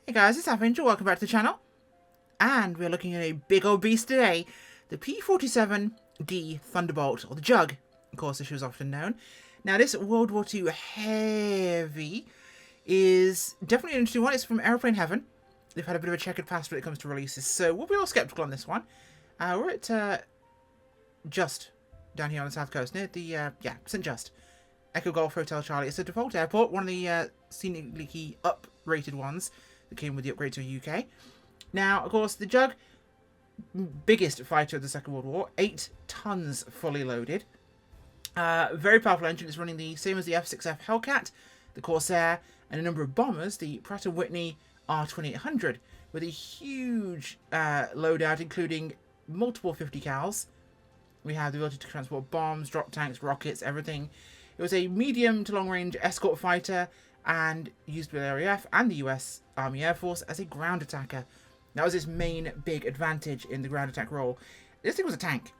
Hey guys, it's Angel. Welcome back to the channel. And we're looking at a big old beast today. The P-47D Thunderbolt, or the Jug, of course, as she was often known. Now this World War II heavy is definitely an interesting one. It's from Aeroplane Heaven. They've had a bit of a checkered past when it comes to releases, so we'll be all skeptical on this one. We're at Just down here on the south coast, near the, St. Just. Echo Golf Hotel Charlie. It's a default airport, one of the scenically up-rated ones that came with the upgrade to a UK. Now, of course, the Jug, biggest fighter of the Second World War, 8 tons fully loaded. Very powerful engine. It's running the same as the F6F Hellcat, the Corsair, and a number of bombers, the Pratt & Whitney R2800, with a huge loadout, including multiple 50 cals. We have the ability to transport bombs, drop tanks, rockets, everything. It was a medium to long-range escort fighter and used by the RAF and the US Army Air Force as a ground attacker. That was its main big advantage in the ground attack role. This thing was a tank.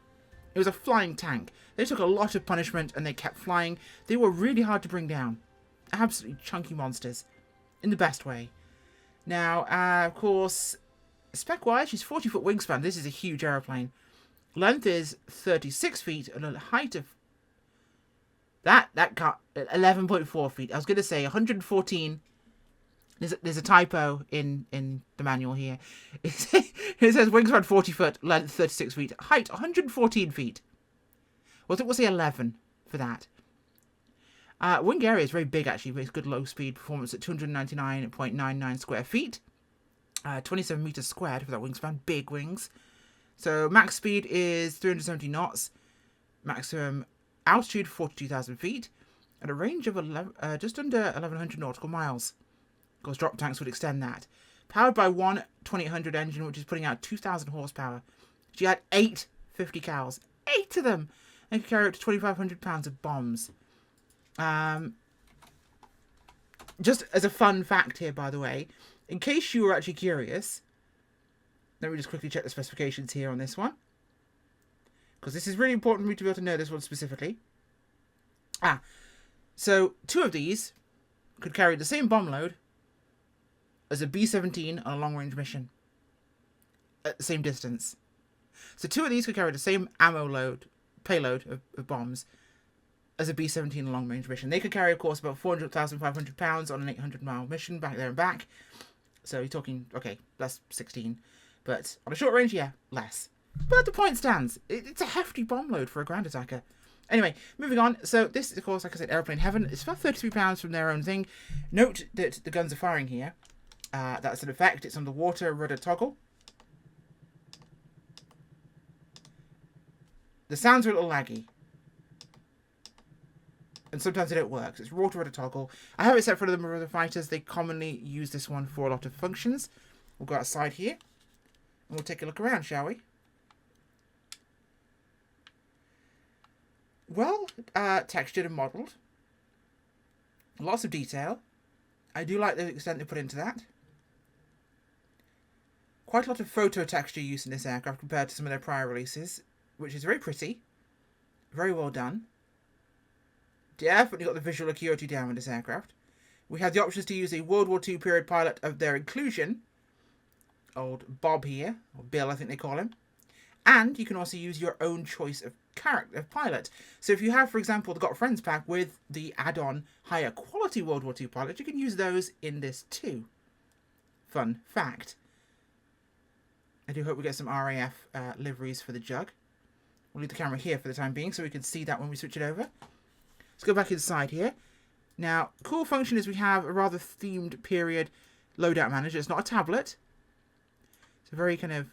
It was a flying tank. They took a lot of punishment and they kept flying. They were really hard to bring down. Absolutely chunky monsters. In the best way. Now, of course, spec-wise, she's 40-foot wingspan. This is a huge aeroplane. Length is 36 feet and a height of... That cut 11.4 feet. I was going to say 114. There's a typo in the manual here. It says wingspan 40 foot, length 36 feet, height 114 feet. Well, we'll say 11 for that. Wing area is very big actually. Makes good low speed performance at 299.99 square feet. 27 meters squared for that wingspan. Big wings. So max speed is 370 knots. Maximum altitude 42,000 feet. At a range of just under 1,100 nautical miles. Of course, drop tanks would extend that. Powered by one 2800 engine, which is putting out 2,000 horsepower. She had 8 50 cals. 8 of them! And could carry up to 2,500 pounds of bombs. Just as a fun fact here, by the way, in case you were actually curious, let me just quickly check the specifications here on this one. Because this is really important for me to be able to know this one specifically. So 2 of these could carry the same bomb load as a B-17 on a long-range mission. At the same distance. So 2 of these could carry the same payload of bombs as a B-17 on a long-range mission. They could carry, of course, about 400,500 pounds on an 800-mile mission back there and back. So you're talking, okay, that's 16. But on a short range, yeah, less. But the point stands. It's a hefty bomb load for a ground attacker. Anyway, moving on. So this is, of course, like I said, Aeroplane Heaven. It's about 33 pounds from their own thing. Note that the guns are firing here. That's an effect. It's on the water rudder toggle. The sounds are a little laggy. And sometimes they don't work. So it's water rudder toggle. I have it set for the other fighters. They commonly use this one for a lot of functions. We'll go outside here. And we'll take a look around, shall we? Well, textured and modelled. Lots of detail. I do like the extent they put into that. Quite a lot of photo texture use in this aircraft compared to some of their prior releases, which is very pretty. Very well done. Definitely got the visual acuity down with this aircraft. We have the options to use a World War II period pilot of their inclusion. Old Bob here, or Bill I think they call him. And you can also use your own choice of pilot. So if you have, for example, the Got Friends pack with the add-on higher quality World War II pilot, you can use those in this too. Fun fact. I do hope we get some RAF liveries for the Jug. We'll leave the camera here for the time being so we can see that when we switch it over. Let's go back inside here. Now, cool function is we have a rather themed period loadout manager. It's not a tablet. It's a very kind of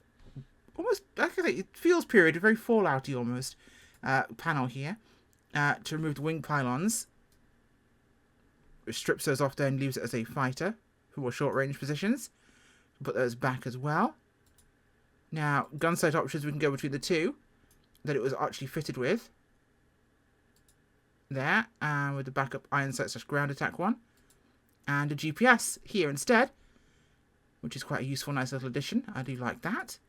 almost, like I say, it feels period, very Fallouty almost, panel here, to remove the wing pylons, which strips those off there and leaves it as a fighter for more short range positions. Put those back as well. Now, gun sight options, we can go between the 2 that it was actually fitted with. There, with the backup iron sight / ground attack one. And a GPS here instead, which is quite a useful, nice little addition. I do like that.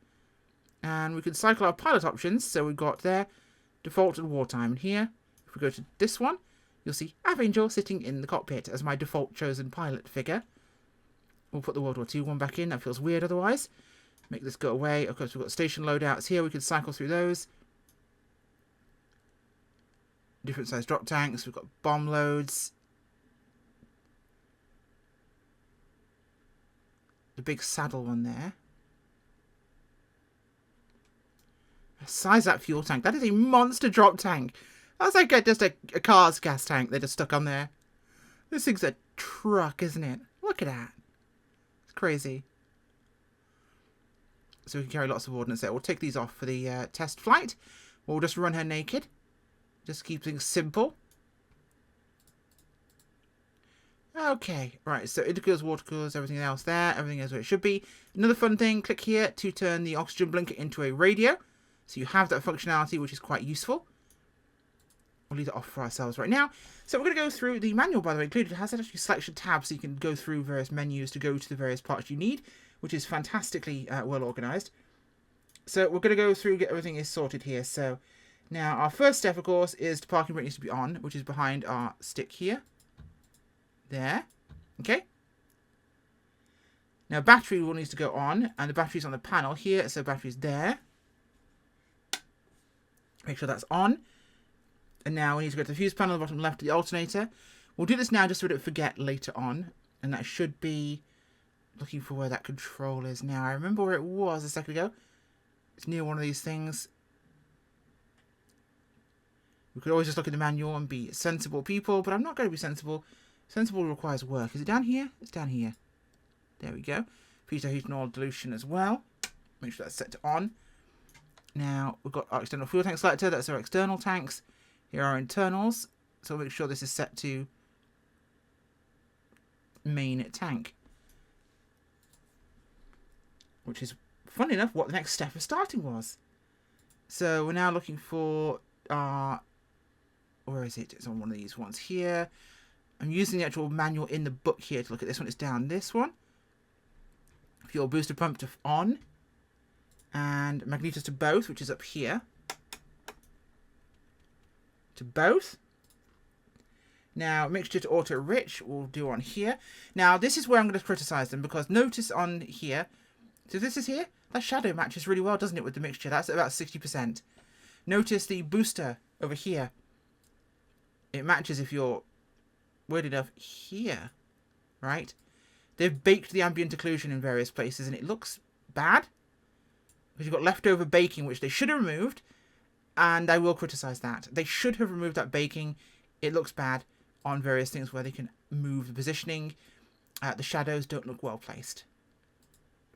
And we can cycle our pilot options. So we've got there, default and wartime. And here, if we go to this one, you'll see Angel sitting in the cockpit as my default chosen pilot figure. We'll put the World War II one back in. That feels weird otherwise. Make this go away. Of course, we've got station loadouts here. We can cycle through those. Different size drop tanks. We've got bomb loads. The big saddle one there. Size that fuel tank. That is a monster drop tank. That's like just a car's gas tank they just stuck on there. This thing's a truck, isn't it? Look at that. It's crazy. So we can carry lots of ordnance there. We'll take these off for the test flight. We'll just run her naked. Just keep things simple. Okay, right, so intercoolers, water coolers, everything else there. Everything is where it should be. Another fun thing, click here to turn the oxygen blinker into a radio. So you have that functionality, which is quite useful. We'll leave it off for ourselves right now. So we're going to go through the manual, by the way, included. It has actually selection tabs, so you can go through various menus to go to the various parts you need, which is fantastically well organised. So we're going to go through, get everything is sorted here. So now our first step, of course, is the parking brake needs to be on, which is behind our stick here. There. Okay. Now battery will need to go on, and the battery's on the panel here, so battery's there. Make sure that's on. And now we need to go to the fuse panel, the bottom left of the alternator. We'll do this now just so we don't forget later on. And that should be looking for where that control is now. I remember where it was a second ago. It's near one of these things. We could always just look at the manual and be sensible people, but I'm not going to be sensible. Sensible requires work. Is it down here? It's down here. There we go. Pitot heat and oil dilution as well. Make sure that's set to on. Now, we've got our external fuel tank selector. That's our external tanks. Here are our internals. So we'll make sure this is set to main tank. Which is, fun enough, what the next step of starting was. So we're now looking for our... Where is it? It's on one of these ones here. I'm using the actual manual in the book here to look at this one. It's down this one. Fuel booster pump to on. And magnetos to both, which is up here. To both. Now, mixture to auto rich, we'll do on here. Now, this is where I'm going to criticize them, because notice on here, so this is here, that shadow matches really well, doesn't it, with the mixture? That's about 60%. Notice the booster over here. It matches if you're weird enough here, right? They've baked the ambient occlusion in various places, and it looks bad. Because you've got leftover baking, which they should have removed, and I will criticize that. They should have removed that baking. It looks bad on various things where they can move the positioning. The shadows don't look well placed.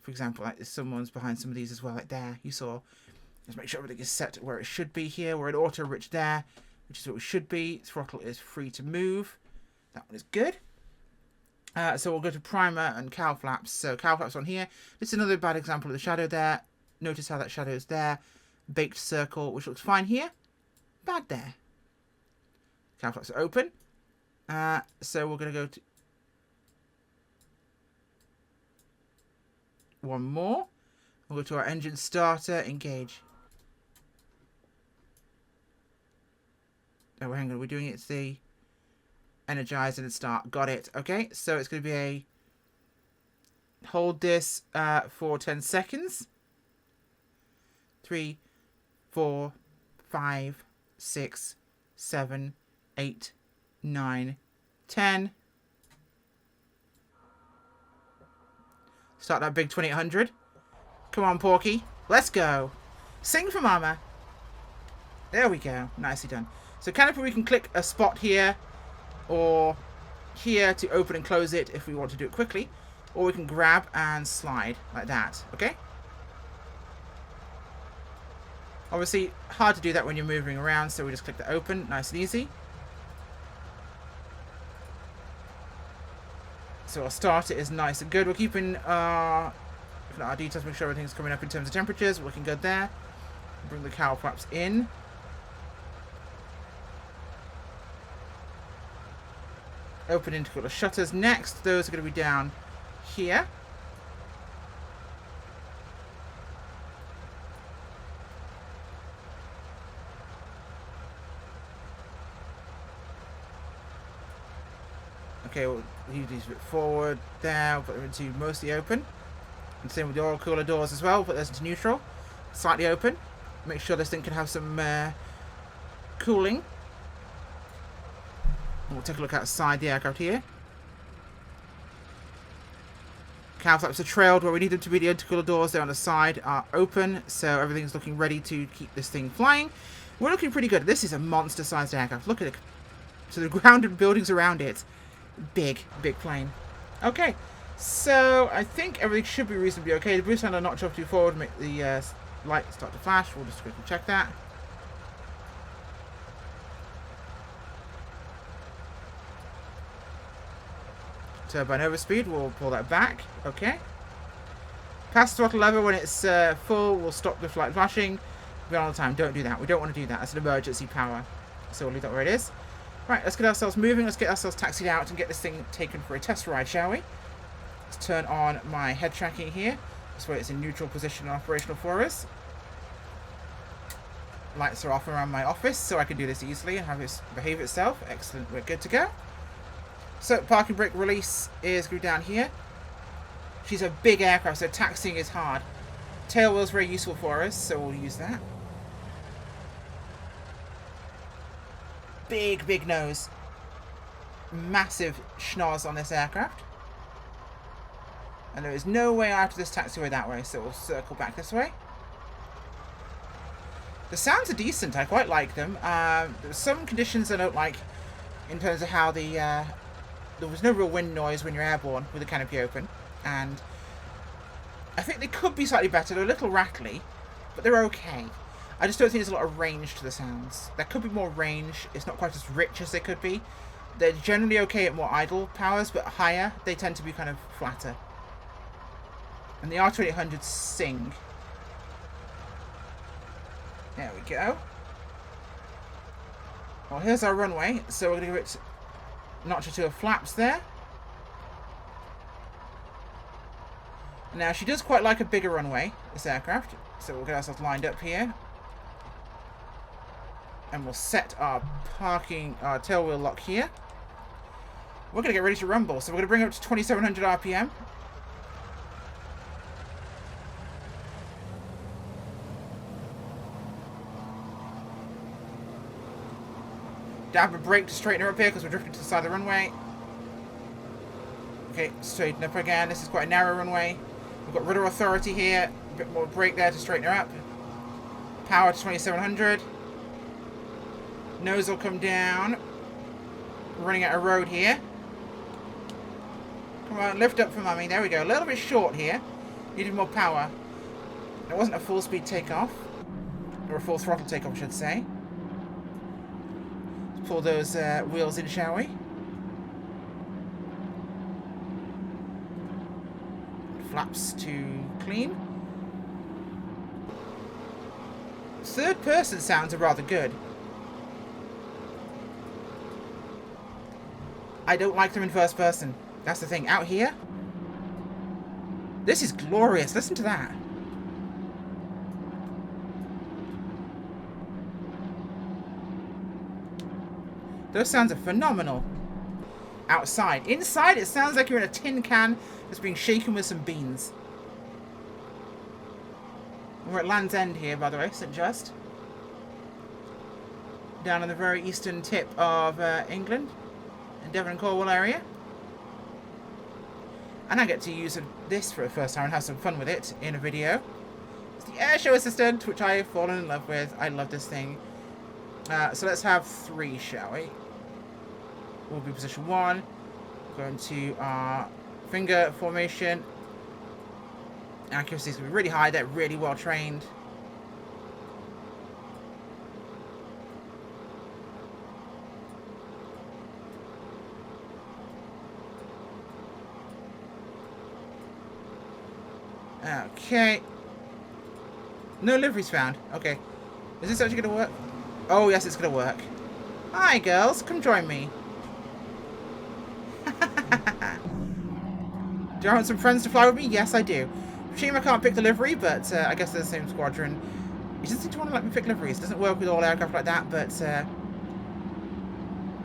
For example, like someone's behind some of these as well, like there, you saw. Let's make sure everything is set where it should be here. We're at auto rich there, which is what we should be. Throttle is free to move. That one is good. So we'll go to primer and cowl flaps. So cowl flaps on here. This is another bad example of the shadow there. Notice how that shadow is there. Baked circle, which looks fine here. Bad there. Cowl flaps are open. So we're going to go to one more. We'll go to our engine starter, engage. Oh, hang on, we're doing it. It's the energize and start. Got it. Okay, so it's going to be a hold this for 10 seconds. 3, 4, 5, 6, 7, 8, 9, 10. Start that big 2800. Come on, Porky. Let's go. Sing for Mama. There we go. Nicely done. So canopy, we can click a spot here or here to open and close it if we want to do it quickly. Or we can grab and slide like that. Okay? Obviously, hard to do that when you're moving around, so we just click the open. Nice and easy. So our starter is nice and good. We're keeping our details, make sure everything's coming up in terms of temperatures. We're looking good there. Bring the cowl flaps in. Open intercooler shutters next. Those are going to be down here. Okay, we'll use these a bit forward there. We'll put them into mostly open. And same with the oil cooler doors as well. We'll put those into neutral. Slightly open. Make sure this thing can have some cooling. And we'll take a look outside the aircraft here. Cowl flaps are trailed where we need them to be. The intercooler doors there on the side are open, so everything's looking ready to keep this thing flying. We're looking pretty good. This is a monster-sized aircraft. Look at it. So the ground and buildings around it. Big plane. Okay, so I think everything should be reasonably okay. The boost handle notch off too forward, make the light start to flash. We'll just quickly check that. Turbine overspeed, we'll pull that back. Okay. Pass throttle lever when it's full, we'll stop the flight flashing. Beyond all the time, don't do that. We don't want to do that. That's an emergency power. So we'll leave that where it is. Right, let's get ourselves moving. Let's get ourselves taxied out and get this thing taken for a test ride, shall we? Let's turn on my head tracking here. This way it's in neutral position and operational for us. Lights are off around my office, so I can do this easily and have it behave itself. Excellent, we're good to go. So, parking brake release is going down here. She's a big aircraft, so taxiing is hard. Tail wheel's very useful for us, so we'll use that. Big nose. Massive schnoz on this aircraft. And there is no way out of this taxiway that way, so we'll circle back this way. The sounds are decent, I quite like them. There's some conditions I don't like in terms of how the... there was no real wind noise when you're airborne with the canopy open, and I think they could be slightly better. They're a little rattly, but they're okay. I just don't think there's a lot of range to the sounds. There could be more range. It's not quite as rich as they could be. They're generally okay at more idle powers, but higher, they tend to be kind of flatter. And the R2800s sing. There we go. Well, here's our runway, so we're going to give it notch or two of flaps there. Now, she does quite like a bigger runway, this aircraft, so we'll get ourselves lined up here. And we'll set our tail wheel lock here. We're going to get ready to rumble, so we're going to bring it up to 2700 RPM. Dab a brake to straighten her up here because we're drifting to the side of the runway. Okay, straighten up again. This is quite a narrow runway. We've got rudder authority here. A bit more brake there to straighten her up. Power to 2700. Nose will come down. We're running out of road here. Come on, lift up for mummy. There we go. A little bit short here. Needed more power. It wasn't a full speed takeoff. Or a full throttle takeoff, I should say. Let's pull those wheels in, shall we? Flaps to clean. Third person sounds are rather good. I don't like them in first person. That's the thing. Out here, this is glorious. Listen to that. Those sounds are phenomenal. Outside. Inside, it sounds like you're in a tin can that's being shaken with some beans. We're at Land's End here, by the way, St. Just. Down on the very eastern tip of England. In Devon and Cornwall area. And I get to use this for the first time and have some fun with it in a video. It's the Air Show Assistant, which I have fallen in love with. I love this thing. So let's have 3, shall we? We'll be position 1. Go into our finger formation. Accuracy is going to be really high. They're really well trained. Okay. No liveries found. Okay. Is this actually going to work? Oh, yes, it's going to work. Hi, girls. Come join me. Do I want some friends to fly with me? Yes, I do. Shame I can't pick the livery, but I guess they're the same squadron. He doesn't seem to want to let me pick liveries. Doesn't work with all aircraft like that, but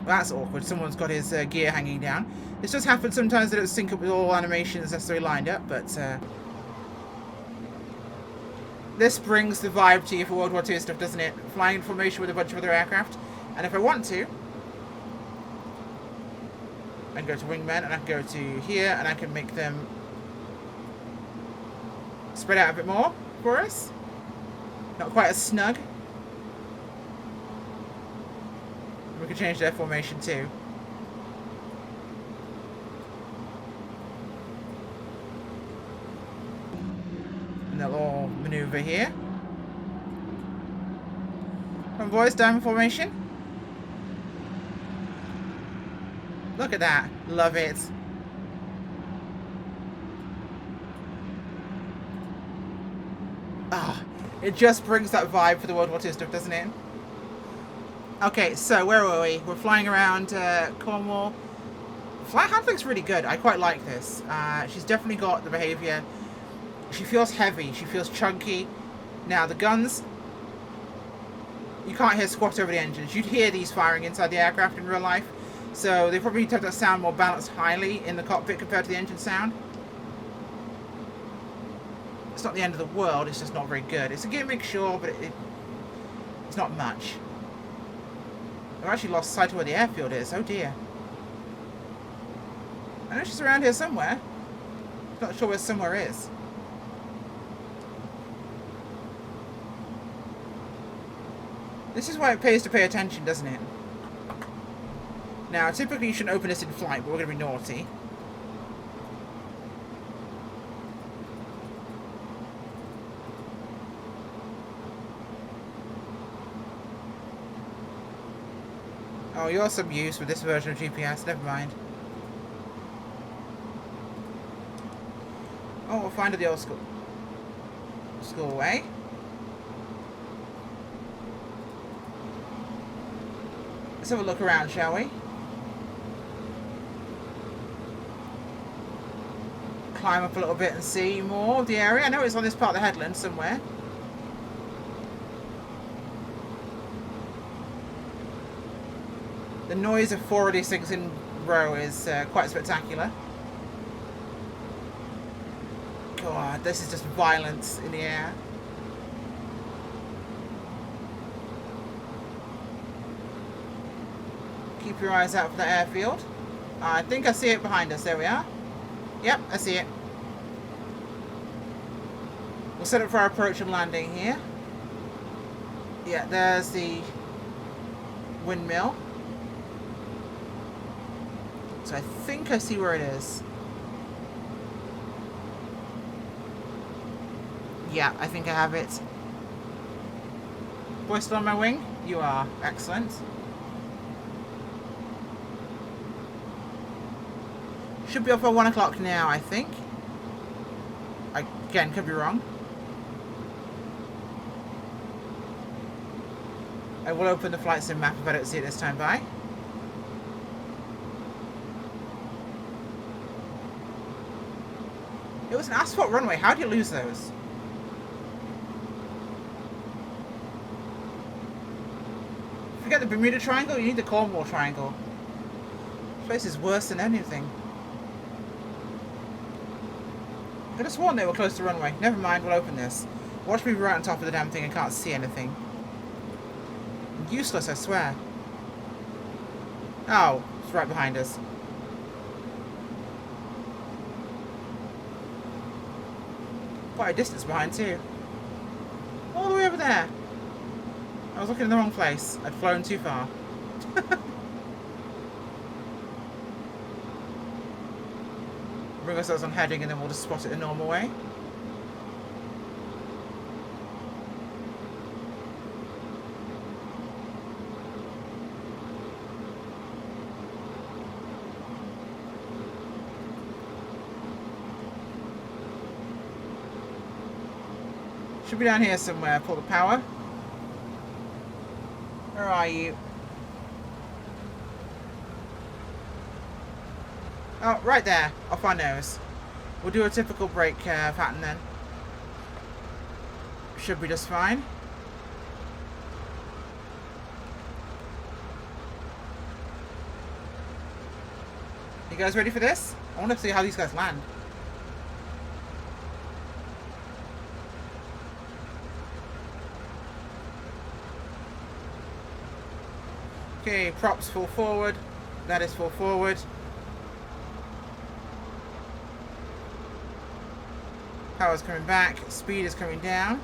That's awkward. Someone's got his gear hanging down. This does happen sometimes. They don't sync up with all animations necessarily lined up, but this brings the vibe to you for World War II stuff, doesn't it? Flying in formation with a bunch of other aircraft. And if I want to, I can go to wingmen, and I can go to here, and I can make them spread out a bit more for us. Not quite as snug. We can change their formation too. And they'll all maneuver here. Come on, boys, diamond formation. Look at that. Love it. Ah, it just brings that vibe for the World War II stuff, doesn't it? Okay, so where were we? We're flying around Cornwall. Flight handling's really good. I quite like this. She's definitely got the behaviour. She feels heavy. She feels chunky. Now, the guns, you can't hear squat over the engines. You'd hear these firing inside the aircraft in real life. So they probably need to have that sound more balanced highly in the cockpit compared to the engine sound. It's not the end of the world. It's just not very good. It's a gimmick, sure, but it's not much. I've actually lost sight of where the airfield is. Oh dear. I know she's around here somewhere. Not sure where somewhere is. This is why it pays to pay attention, doesn't it? Now, typically you shouldn't open this in flight, but we're going to be naughty. Oh, you're some use with this version of GPS. Never mind. Oh, we'll find her the old school way. Let's have a look around, shall we? Climb up a little bit and see more of the area. I know it's on this part of the headland somewhere. The noise of 4 of these things in a row is quite spectacular. God, this is just violence in the air. Keep your eyes out for the airfield. I think I see it behind us. There we are. Yep, I see it. We'll set up for our approach and landing here. Yeah, there's the windmill. So I think I see where it is. Yeah, I think I have it. Boy, still on my wing? You are. Excellent. Should be off at 1 o'clock now, I think. Again, could be wrong. I will open the flight sim map if I don't see it this time by. It was an asphalt runway. How do you lose those? Forget the Bermuda Triangle, you need the Cornwall Triangle. This place is worse than anything. I could have sworn they were close to the runway. Never mind, we'll open this. Watch me right on top of the damn thing and can't see anything. Useless, I swear. Oh, it's right behind us. Quite a distance behind too. All the way over there. I was looking in the wrong place. I'd flown too far. Bring ourselves on heading and then we'll just spot it the normal way. Should be down here somewhere. Pull the power. Where are you? Oh, right there. Off our nose. We'll do a typical brake pattern then. Should be just fine. You guys ready for this? I want to see how these guys land. Okay, props full forward. That is full forward. Power's coming back. Speed is coming down.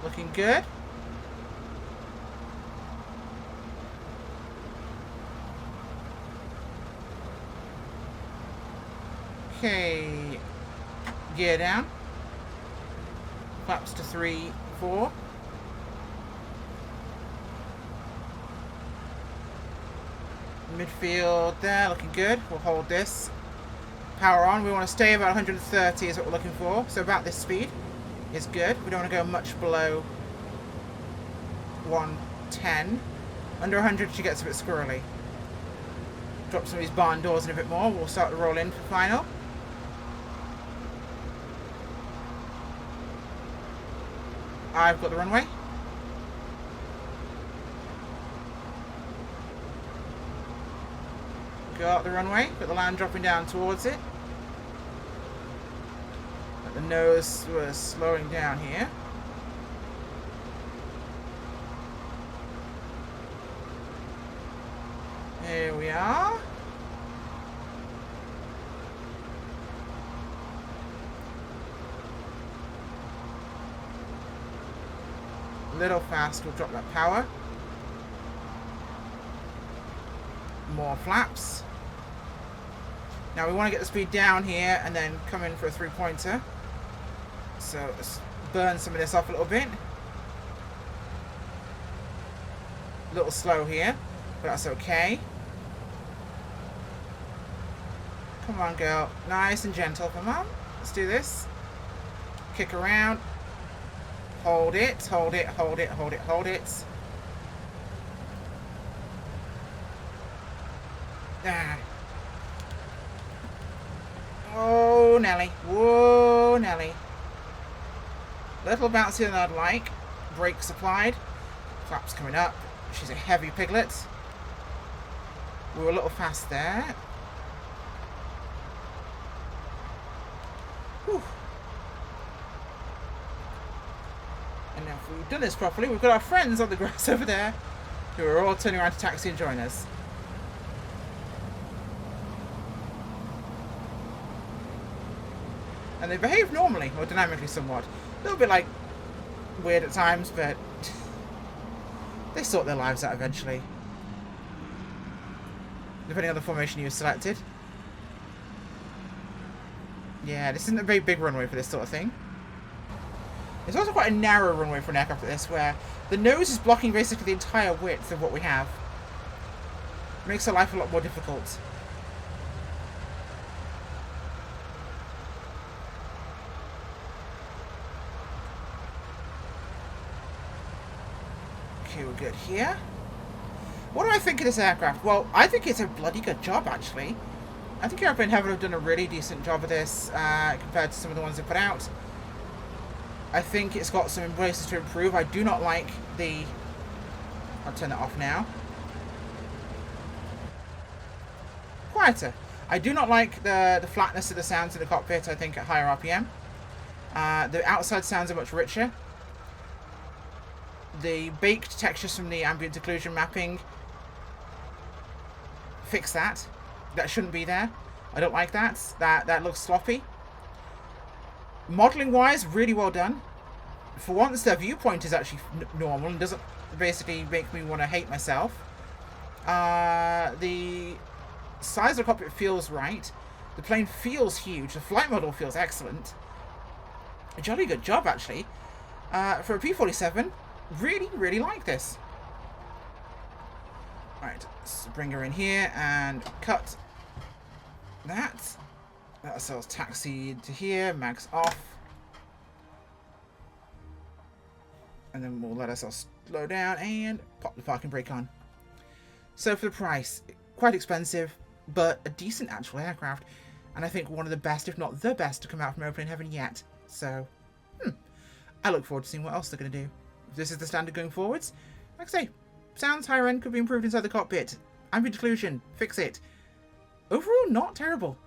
Looking good. Okay. Gear down. Flaps to 3, 4. Midfield there, looking good. We'll hold this. Power on. We want to stay about 130 is what we're looking for. So about this speed is good. We don't want to go much below 110. Under 100 she gets a bit squirrely. Drop some of these barn doors in a bit more. We'll start to roll in for final. I've got the runway. Got the runway. Got the land dropping down towards it. The nose was slowing down here. Here we are. A little fast, we'll drop that power. More flaps. Now we want to get the speed down here and then come in for a 3-pointer. So let's burn some of this off a little bit. A little slow here, but that's okay. Come on, girl. Nice and gentle. Come on. Let's do this. Kick around. Hold it, hold it, hold it, hold it, hold it. Ah. Oh, Nelly. Whoa, Nelly. Little bouncier than I'd like. Brakes applied. Flaps coming up. She's a heavy piglet. We were a little fast there. Whew. And now if we've done this properly, we've got our friends on the grass over there who are all turning around to taxi and join us. And they behave normally, or dynamically somewhat. A little bit like weird at times, but they sort their lives out eventually. Depending on the formation you've selected. Yeah, this isn't a very big runway for this sort of thing. It's also quite a narrow runway for an aircraft like this, where the nose is blocking basically the entire width of what we have. It makes our life a lot more difficult. Okay, we're good here. What do I think of this aircraft? Well, I think it's a bloody good job, actually. I think Aeroplane Heaven have done a really decent job of this compared to some of the ones they put out. I think it's got some places to improve. I do not like the... I'll turn that off now. Quieter. I do not like the flatness of the sounds in the cockpit, I think, at higher RPM. The outside sounds are much richer. The baked textures from the ambient occlusion mapping, fix that. That shouldn't be there. I don't like that. That looks sloppy. Modelling wise, really well done. For once, their viewpoint is actually normal and doesn't basically make me want to hate myself. The size of the cockpit feels right. The plane feels huge. The flight model feels excellent. A jolly good job, actually. For a P-47, really, really like this. Right, let's bring her in here and cut that. That ourselves taxi to here, mags off. And then we'll let ourselves slow down and pop the parking brake on. So for the price, quite expensive, but a decent actual aircraft. And I think one of the best, if not the best, to come out from Aeroplane Heaven yet. So, I look forward to seeing what else they're going to do. If this is the standard going forwards, like I say, sounds higher end, could be improved inside the cockpit. Ambient occlusion, fix it. Overall, not terrible.